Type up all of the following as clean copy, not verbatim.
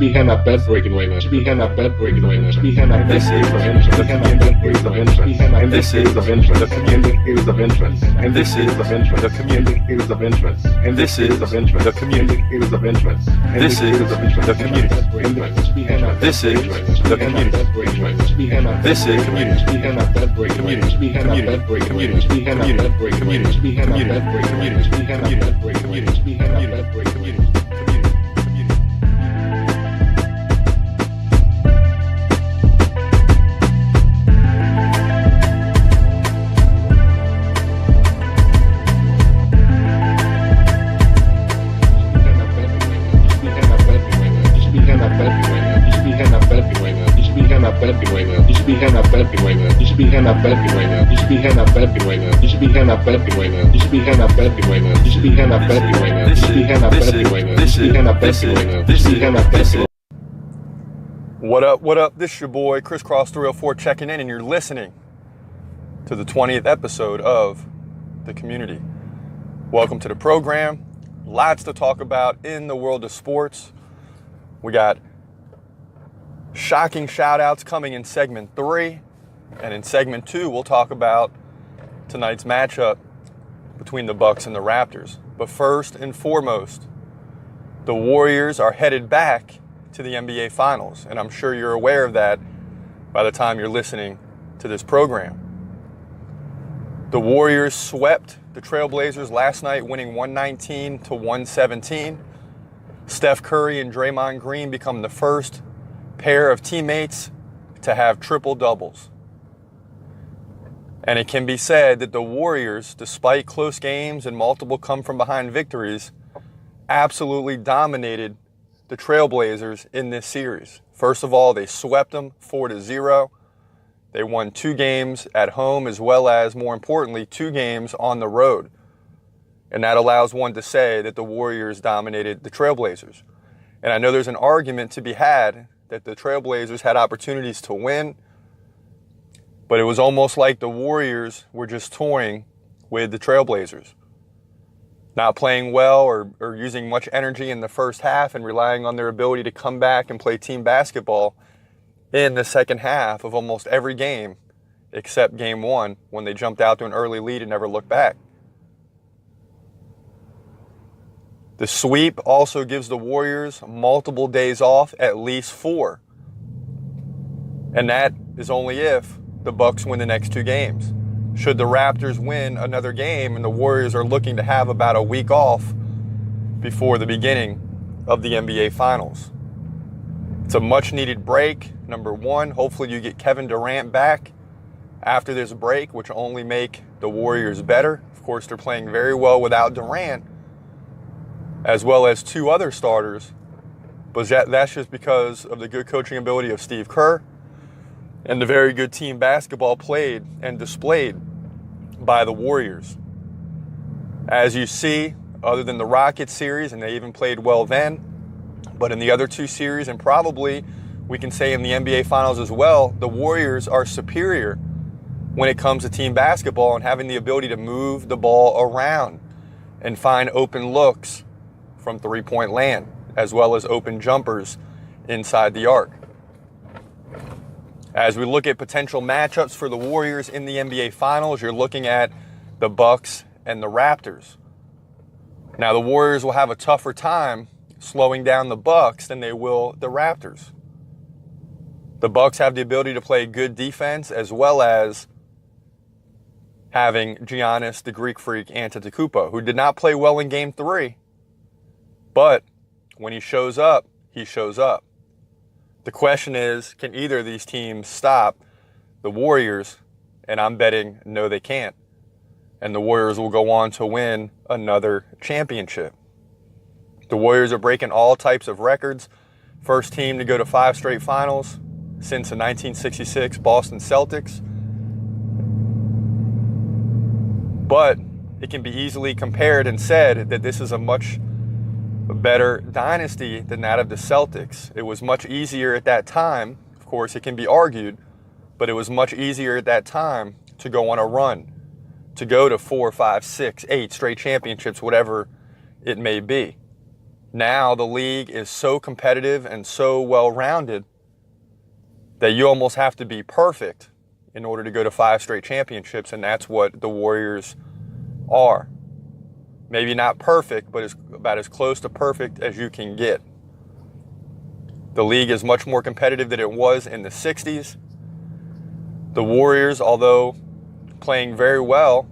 behind that bed breaking right now. Behind that bed breaking right now. Behind that bed breaking right now. Behind that bed of interest. And this is of interest. Indicators of interest. And this is of interest. The indicators of interest. And this is of interest. The indicators of interest. This is of interest. The community. This is the community. This is community. Behind that bed breaking community. Behind that bed breaking community. Behind that bed breaking community. Behind that bed breaking community. Behind that bed breaking community. Behind that bed breaking community. You should be behind that bed right now. You should be behind that bed right now. You should be behind that bed right now. You should be behind that bed right now. You should be behind that bed right now. You should be behind that bed right now. You should be behind that bed right now. You should be behind that bed right now. You should be behind that bed right now. What up, what up? This is your boy, Crisscross 304 checking in, and you're listening to the 20th episode of The Community. Welcome to the program. Lots to talk about in the world of sports. We got shocking shout-outs coming in segment 3. And in segment 2, we'll talk about tonight's matchup between the Bucks and the Raptors. But first and foremost, the Warriors are headed back to the NBA Finals. And I'm sure you're aware of that by the time you're listening to this program. The Warriors swept the Trailblazers last night, winning 119-117. Steph Curry and Draymond Green become the first pair of teammates to have triple doubles. And it can be said that the Warriors, despite close games and multiple come from behind victories, absolutely dominated the Trailblazers in this series. First of all, they swept them 4-0. They won 2 games at home as well as, more importantly, 2 games on the road. And that allows one to say that the Warriors dominated the Trailblazers. And I know there's an argument to be had that the Trailblazers had opportunities to win, but it was almost like the Warriors were just toying with the Trailblazers, not playing well or using much energy in the first half and relying on their ability to come back and play team basketball in the second half of almost every game except game 1 when they jumped out to an early lead and never looked back. The sweep also gives the Warriors multiple days off, at least 4. And that is only if the Bucks win the next 2 games. Should the Raptors win another game and the Warriors are looking to have about a week off before the beginning of the NBA Finals. It's a much needed break. Number 1, hopefully you get Kevin Durant back after this break, which will only make the Warriors better. Of course, they're playing very well without Durant, as well as 2 other starters, but that's just because of the good coaching ability of Steve Kerr and the very good team basketball played and displayed by the Warriors. As you see, other than the Rockets series, and they even played well then, but in the other 2 series, and probably we can say in the NBA Finals as well, the Warriors are superior when it comes to team basketball and having the ability to move the ball around and find open looks from three-point land, as well as open jumpers inside the arc. As we look at potential matchups for the Warriors in the NBA Finals, you're looking at the Bucks and the Raptors. Now, the Warriors will have a tougher time slowing down the Bucks than they will the Raptors. The Bucks have the ability to play good defense, as well as having Giannis, the Greek Freak, Antetokounmpo, who did not play well in Game 3. But when he shows up, he shows up. The question is, can either of these teams stop the Warriors? And I'm betting no, they can't. And the Warriors will go on to win another championship. The Warriors are breaking all types of records. First team to go to 5 straight finals since the 1966 Boston Celtics. But it can be easily compared and said that this is a much better dynasty than that of the Celtics. It was much easier at that time, of course it can be argued, but it was much easier at that time to go on a run, to go to 4, 5, 6, 8 straight championships, whatever it may be. Now the league is so competitive and so well-rounded that you almost have to be perfect in order to go to 5 straight championships, and that's what the Warriors are. Maybe not perfect, but about as close to perfect as you can get. The league is much more competitive than it was in the 60s. The Warriors, although playing very well,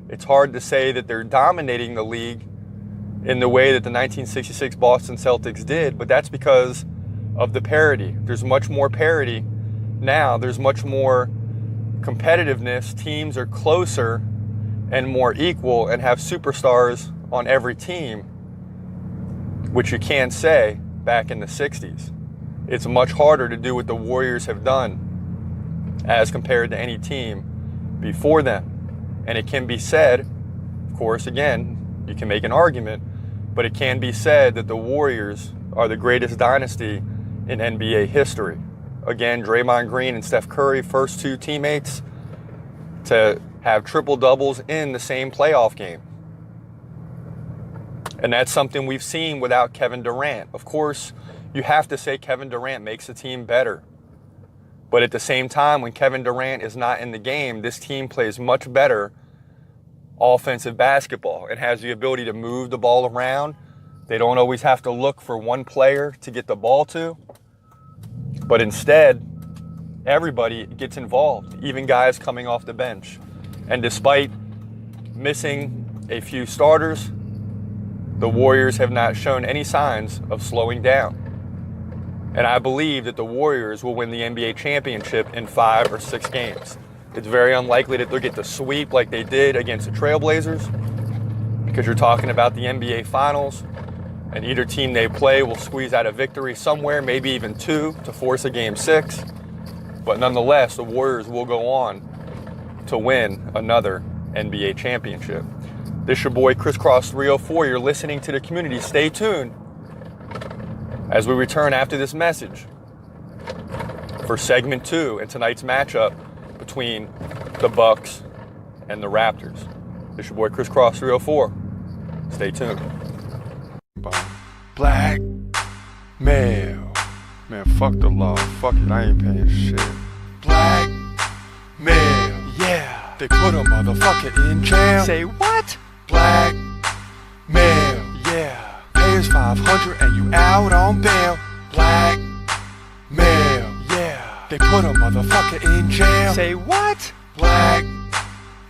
it's hard to say that they're dominating the league in the way that the 1966 Boston Celtics did, but that's because of the parity. There's much more parity now. There's much more competitiveness. Teams are closer and more equal and have superstars on every team, which you can't say back in the 60s. It's much harder to do what the Warriors have done as compared to any team before them. And it can be said, of course, again, you can make an argument, but it can be said that the Warriors are the greatest dynasty in NBA history. Again, Draymond Green and Steph Curry, first 2 teammates to have triple doubles in the same playoff game. And that's something we've seen without Kevin Durant. Of course, you have to say Kevin Durant makes the team better. But at the same time, when Kevin Durant is not in the game, this team plays much better offensive basketball and has the ability to move the ball around. They don't always have to look for one player to get the ball to. But instead, everybody gets involved, even guys coming off the bench. And despite missing a few starters, the Warriors have not shown any signs of slowing down. And I believe that the Warriors will win the NBA championship in 5 or 6 games. It's very unlikely that they'll get the sweep like they did against the Trailblazers, because you're talking about the NBA Finals, and either team they play will squeeze out a victory somewhere, maybe even 2, to force a Game 6. But nonetheless, the Warriors will go on to win another NBA championship. This is your boy, Crisscross 304. You're listening to the community. Stay tuned as we return after this message for segment 2 and tonight's matchup between the Bucks and the Raptors. This is your boy, Crisscross 304. Stay tuned. Black male. Man, fuck the law. Fuck it, I ain't paying shit. Black male. Yeah. They put a motherfucker in jail. Say what? Black male. Yeah. Pay us $500 and you out on bail. Black male. Yeah. They put a motherfucker in jail. Say what? Black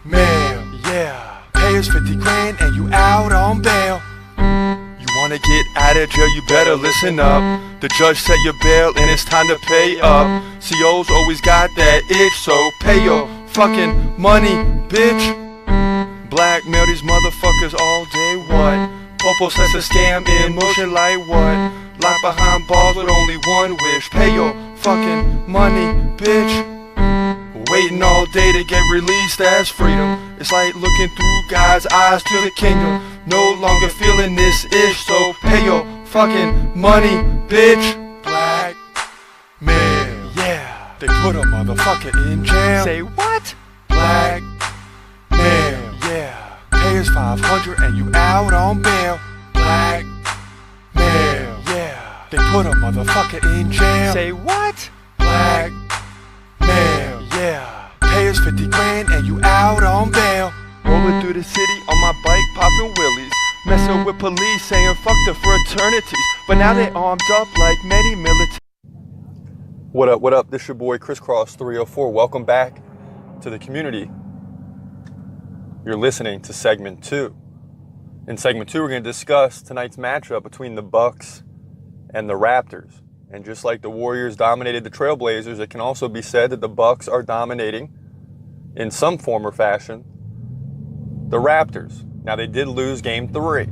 male. Yeah. Pay us 50 grand and you out on bail. You wanna get out of jail, you better listen up. The judge set your bail and it's time to pay up. CO's always got that itch, so pay your fucking money, bitch. Blackmail these motherfuckers all day, what? Popo sets a scam in motion like what? Locked behind bars with only one wish. Pay your fucking money, bitch. Waiting all day to get released as freedom. It's like looking through God's eyes to the kingdom. No longer feeling this itch, so pay your fucking money, bitch. Black man, yeah. They put a motherfucker in jail. Say what? Black man, yeah. Pay us $500 and you out on bail. Black man, yeah. They put a motherfucker in jail. Say what? Black man, yeah. Pay us 50 grand and you out on bail. Rolling through the city on my bike, popping willies. Messing with police, saying fuck the fraternities. But now they armed up like many military. What up, what up? This is your boy, Crisscross 304. Welcome back to the community. You're listening to segment 2. In segment 2, we're going to discuss tonight's matchup between the Bucks and the Raptors. And just like the Warriors dominated the Trailblazers, it can also be said that the Bucks are dominating, in some form or fashion, the Raptors. Now, they did lose Game 3,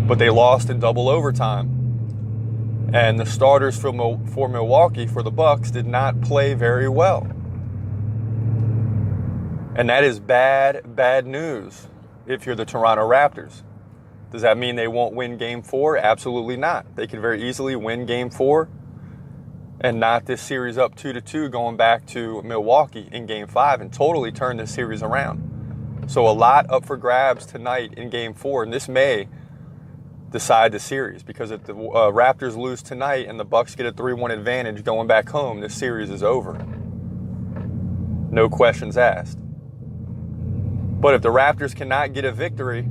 but they lost in double overtime. And the starters for Milwaukee, for the Bucks, did not play very well. And that is bad news if you're the Toronto Raptors. Does that mean they won't win Game 4? Absolutely not. They could very easily win Game 4 and knot this series up 2-2 going back to Milwaukee in Game 5 and totally turn this series around. So a lot up for grabs tonight in Game 4, and this may decide the series, because if the Raptors lose tonight and the Bucks get a 3-1 advantage going back home, this series is over. No questions asked. But if the Raptors cannot get a victory,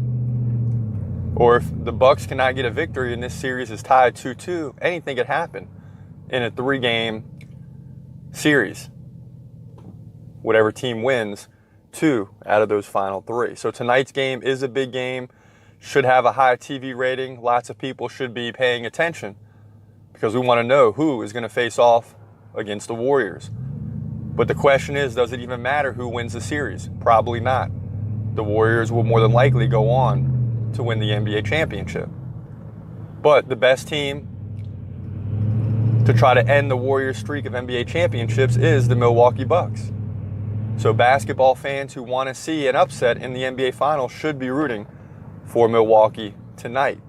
or if the Bucks cannot get a victory and this series is tied 2-2, anything could happen in a 3-game series. Whatever team wins 2 out of those final 3. So tonight's game is a big game. Should have a high TV rating. Lots of people should be paying attention because we want to know who is going to face off against the Warriors. But the question is, does it even matter who wins the series? Probably not. The Warriors will more than likely go on to win the NBA championship. But the best team to try to end the Warriors' streak of NBA championships is the Milwaukee Bucks. So basketball fans who want to see an upset in the NBA Finals should be rooting for Milwaukee tonight.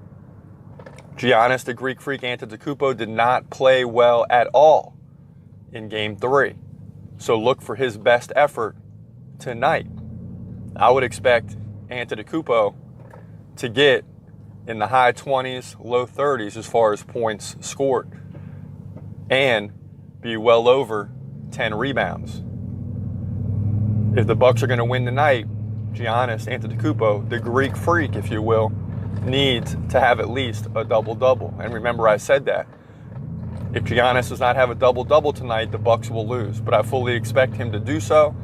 Giannis, the Greek Freak Antetokounmpo, did not play well at all in Game 3. So look for his best effort tonight. I would expect Antetokounmpo to get in the high 20s, low 30s as far as points scored, and be well over 10 rebounds. If the Bucks are going to win tonight, Giannis Antetokounmpo, the Greek Freak, if you will, needs to have at least a double-double. And remember, I said that. If Giannis does not have a double-double tonight, the Bucks will lose. But I fully expect him to do so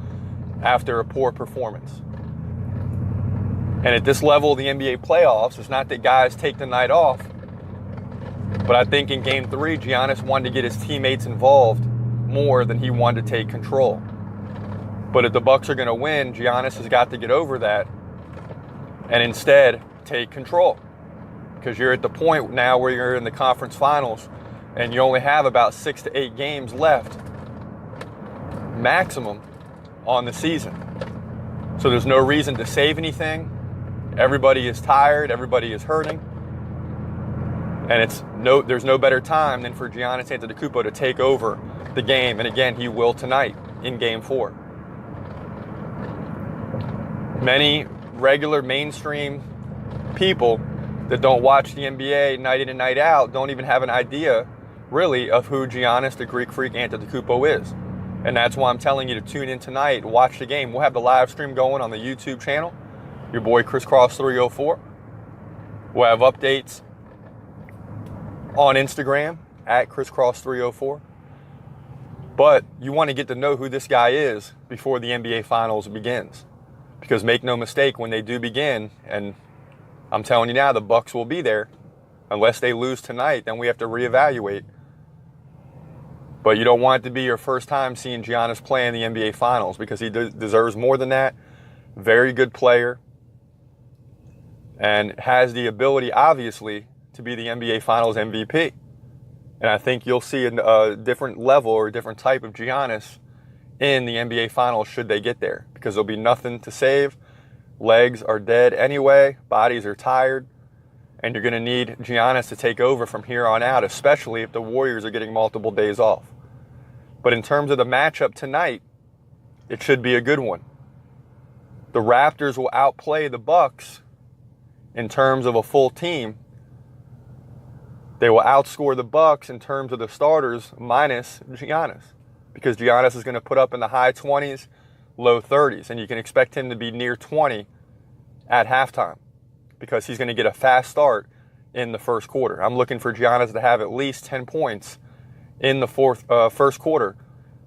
after a poor performance. And at this level of the NBA playoffs, it's not that guys take the night off. But I think in Game 3, Giannis wanted to get his teammates involved more than he wanted to take control. But if the Bucks are going to win, Giannis has got to get over that and instead take control. Because you're at the point now where you're in the conference finals and you only have about 6 to 8 games left maximum on the season. So there's no reason to save anything. Everybody is tired. Everybody is hurting. And there's no better time than for Giannis Antetokounmpo to take over the game. And again, he will tonight in Game 4. Many regular mainstream people that don't watch the NBA night in and night out don't even have an idea, really, of who Giannis, the Greek Freak Antetokounmpo is. And that's why I'm telling you to tune in tonight, watch the game. We'll have the live stream going on the YouTube channel, your boy Crisscross 304. We'll have updates on Instagram at Crisscross 304. But you want to get to know who this guy is before the NBA Finals begins. Because make no mistake, when they do begin, and I'm telling you now, the Bucks will be there. Unless they lose tonight, then we have to reevaluate. But you don't want it to be your first time seeing Giannis play in the NBA Finals, because he deserves more than that. Very good player. And has the ability, obviously, to be the NBA Finals MVP. And I think you'll see a different level or a different type of Giannis in the NBA Finals should they get there, because there'll be nothing to save. Legs are dead anyway, bodies are tired, and you're going to need Giannis to take over from here on out, especially if the Warriors are getting multiple days off. But in terms of the matchup tonight, it should be a good one. The Raptors will outplay the Bucks in terms of a full team. They will outscore the Bucks in terms of the starters minus Giannis, because Giannis is going to put up in the high 20s, low 30s, and you can expect him to be near 20 at halftime because he's going to get a fast start in the first quarter. I'm looking for Giannis to have at least 10 points in the first quarter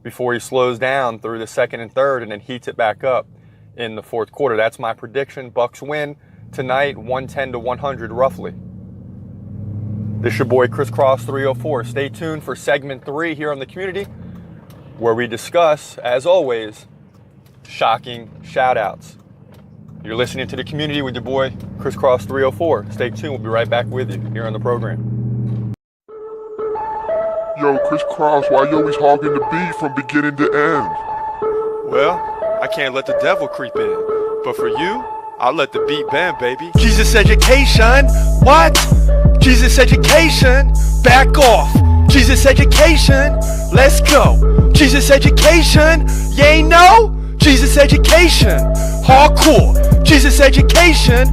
before he slows down through the second and third and then heats it back up in the fourth quarter. That's my prediction. Bucks win tonight, 110-100 roughly. This is your boy Crisscross 304. Stay tuned for segment 3 here on The Community, where we discuss, as always, shocking shout-outs. You're listening to The Community with your boy Crisscross 304. Stay tuned. We'll be right back with you here on the program. Yo, Crisscross, why you always hogging the beat from beginning to end? Well, I can't let the devil creep in. But for you, I'll let the beat bend, baby. Jesus education? What? Jesus education? Back off. Jesus education? Let's go. Jesus education? You ain't know? Jesus education? Hardcore. Jesus education?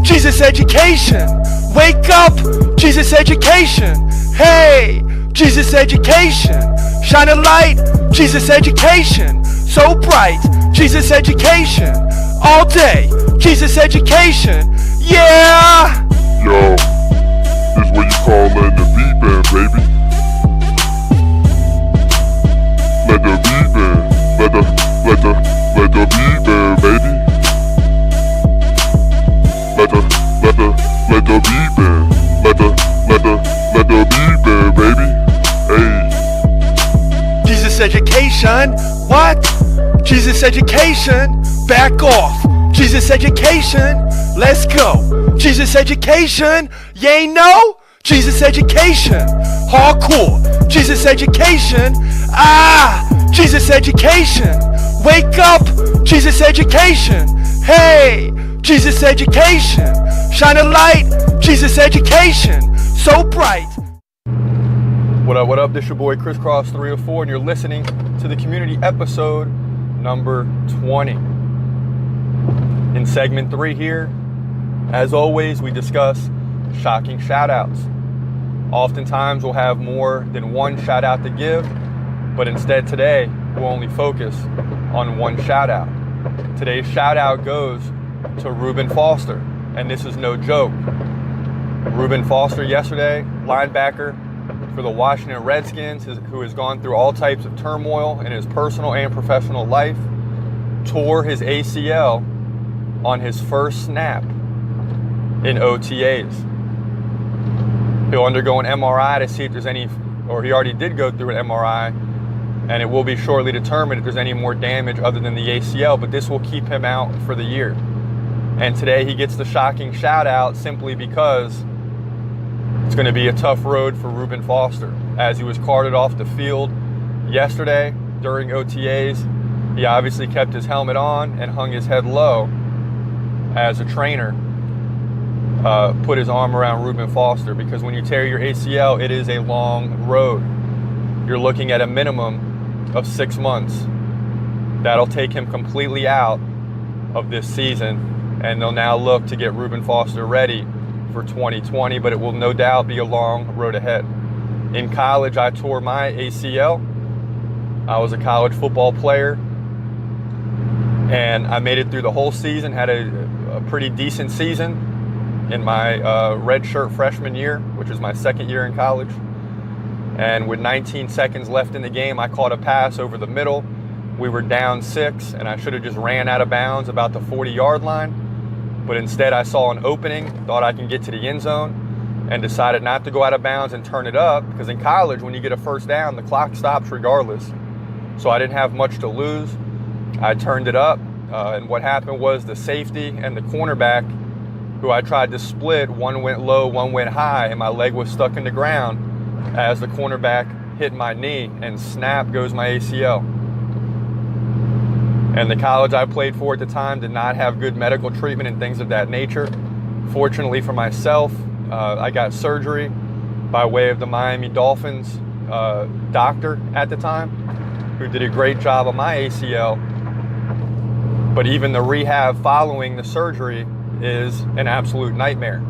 Jesus Education. Wake up, Jesus Education. Hey, Jesus Education. Shine a light, Jesus Education. So bright, Jesus Education. All day, Jesus Education. Yeah! Yo, this is what you call letting the beat bend, baby. Let the beat bend. Let the beat bend, baby. Let the beat bend. Let the beat bend, baby. Hey. Jesus Education? What? Jesus Education? Back off. Jesus Education? Let's go. Jesus Education? You ain't know? Jesus Education. Hardcore. Jesus Education. Ah! Jesus Education. Wake up. Jesus Education. Hey! Jesus Education. Shine a light. Jesus Education. So bright. What up? This your boy Crisscross 304, and you're listening to the community episode number 20. In segment 3 here, as always, we discuss shocking shoutouts. Oftentimes we'll have more than one shout out to give, but instead today we'll only focus on one shout out. Today's shout out goes to Reuben Foster, and this is no joke. Reuben Foster yesterday, linebacker for the Washington Redskins, who has gone through all types of turmoil in his personal and professional life, tore his ACL on his first snap in OTAs. He'll undergo an MRI to see if there's any, or he already did go through an MRI, and it will be shortly determined if there's any more damage other than the ACL, but this will keep him out for the year. And today he gets the shocking shout out simply because it's going to be a tough road for Reuben Foster. As he was carted off the field yesterday during OTAs, he obviously kept his helmet on and hung his head low as a trainer put his arm around Reuben Foster, because when you tear your ACL, it is a long road. You're looking at a minimum of 6 months. That'll take him completely out of this season, and they'll now look to get Reuben Foster ready for 2020, but it will no doubt be a long road ahead. In college, I tore my ACL. I was a college football player, and I made it through the whole season, had a pretty decent season in my redshirt freshman year, which is my second year in college. And with 19 seconds left in the game, I caught a pass over the middle. We were down 6, and I should have just ran out of bounds about the 40-yard line. But instead, I saw an opening, thought I can get to the end zone, and decided not to go out of bounds and turn it up, because in college, when you get a first down, the clock stops regardless. So I didn't have much to lose. I turned it up, and what happened was the safety and the cornerback, who I tried to split, one went low, one went high, and my leg was stuck in the ground as the cornerback hit my knee, and snap goes my ACL. And the college I played for at the time did not have good medical treatment and things of that nature. Fortunately for myself, I got surgery by way of the Miami Dolphins doctor at the time, who did a great job on my ACL. But even the rehab following the surgery is an absolute nightmare.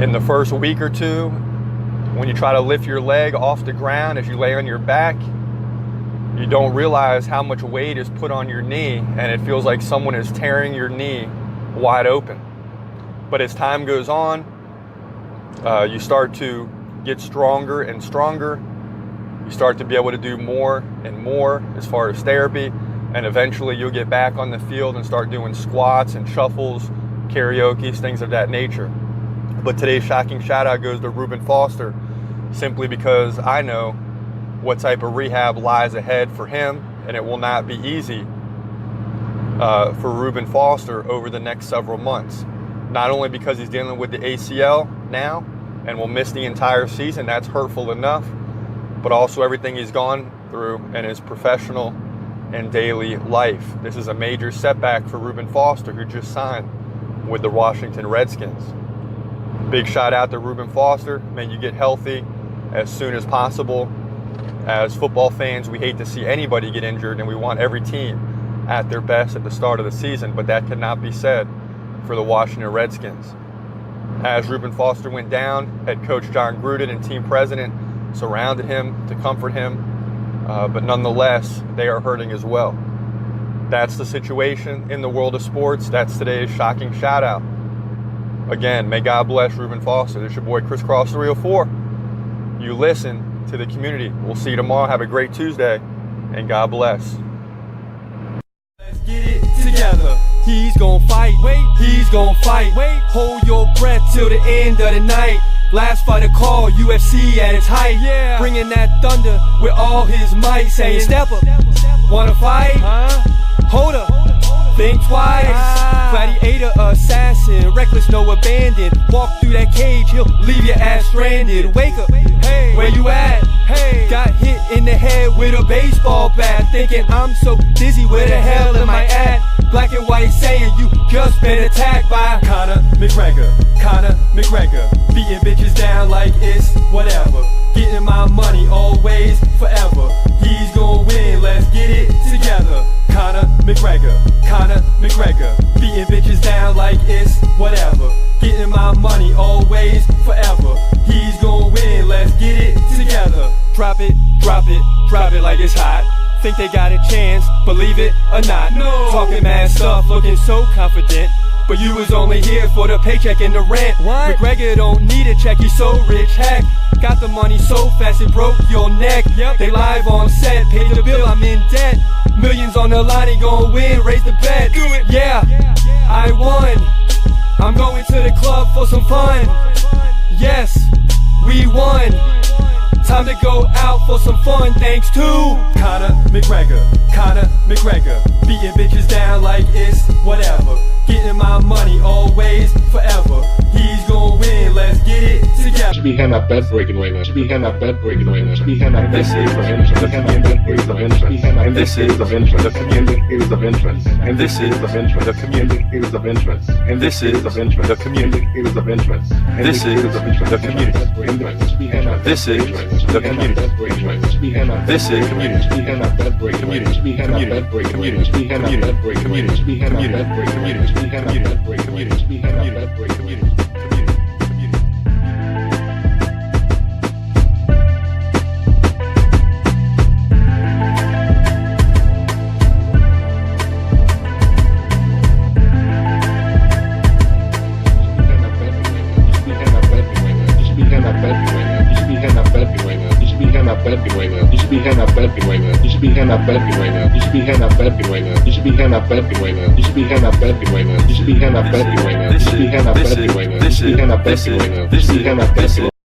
In the first week or two, when you try to lift your leg off the ground as you lay on your back, you don't realize how much weight is put on your knee, and it feels like someone is tearing your knee wide open. But as time goes on, you start to get stronger and stronger. You start to be able to do more and more as far as therapy, and eventually you'll get back on the field and start doing squats and shuffles, karaoke, things of that nature. But today's shocking shout out goes to Reuben Foster, simply because I know what type of rehab lies ahead for him, and it will not be easy for Reuben Foster over the next several months. Not only because he's dealing with the ACL now and will miss the entire season, that's hurtful enough, but also everything he's gone through in his professional and daily life. This is a major setback for Reuben Foster, who just signed with the Washington Redskins. Big shout out to Reuben Foster. May you get healthy as soon as possible. As football fans, we hate to see anybody get injured, and we want every team at their best at the start of the season, but that cannot be said for the Washington Redskins. As Reuben Foster went down, head coach John Gruden and team president surrounded him to comfort him, but nonetheless, they are hurting as well. That's the situation in the world of sports. That's today's shocking shout out. Again, may God bless Reuben Foster. This is your boy Chris Cross 304. You listen to the community. We'll see you tomorrow. Have a great Tuesday, and God bless. Let's get it together. He's gon' fight, he's gon' fight. Hold your breath till the end of the night. Last fight of call, UFC at its height. Bringing that thunder with all his might. Saying, step up, wanna fight? Hold up, think twice. Gladiator, assassin, reckless, no abandon. Walk through that cage, he'll leave your ass stranded. Wake up, hey, where you at? Hey, got hit in the head with a baseball bat. Thinking I'm so dizzy, where the hell am I at? Black and white saying you just been attacked by Conor McGregor. Conor McGregor, beating bitches down like it's whatever. Getting my money always, forever. He's gonna win, let's get it together. Conor McGregor, Conor McGregor, beating bitches down like it's whatever. Getting my money always, forever. He's gonna win, let's get it together. Drop it, drop it, drop it like it's hot. Think they got a chance, believe it or not. No. Talking mad stuff, looking so confident, but you was only here for the paycheck and the rent. What? McGregor don't need a check, he's so rich, heck. Got the money so fast it broke your neck. They live on set, paid the bill, I'm in debt. Millions on the line, he gon' win, raise the bet. Do it. Yeah, I won. I'm going to the club for some fun. Yes, we won. Time to go out for some fun, thanks to Conor McGregor, Conor McGregor, beating bitches down like it's whatever. Getting my money always, forever. He's gonna win, let's get it together. Should be hand up bed breaking winner. Should be hand up bed breaking winner. Should be hand up this is of interest. The community is of interest. And this is of interest. The community is of interest. And this is of interest. The community is of interest. And this is of interest. The community is of interest. This is of interest. The community. This is the community. This is community. You should be hand up bed right now. You should be hand up bed right now. You should be hand up bed right now. You should be hand up bed right now. You should be hand up bed right now. You should be hand up bed right now. You should be hand up bed right now. You should be hand up bed right now. You should be hand up bed right now.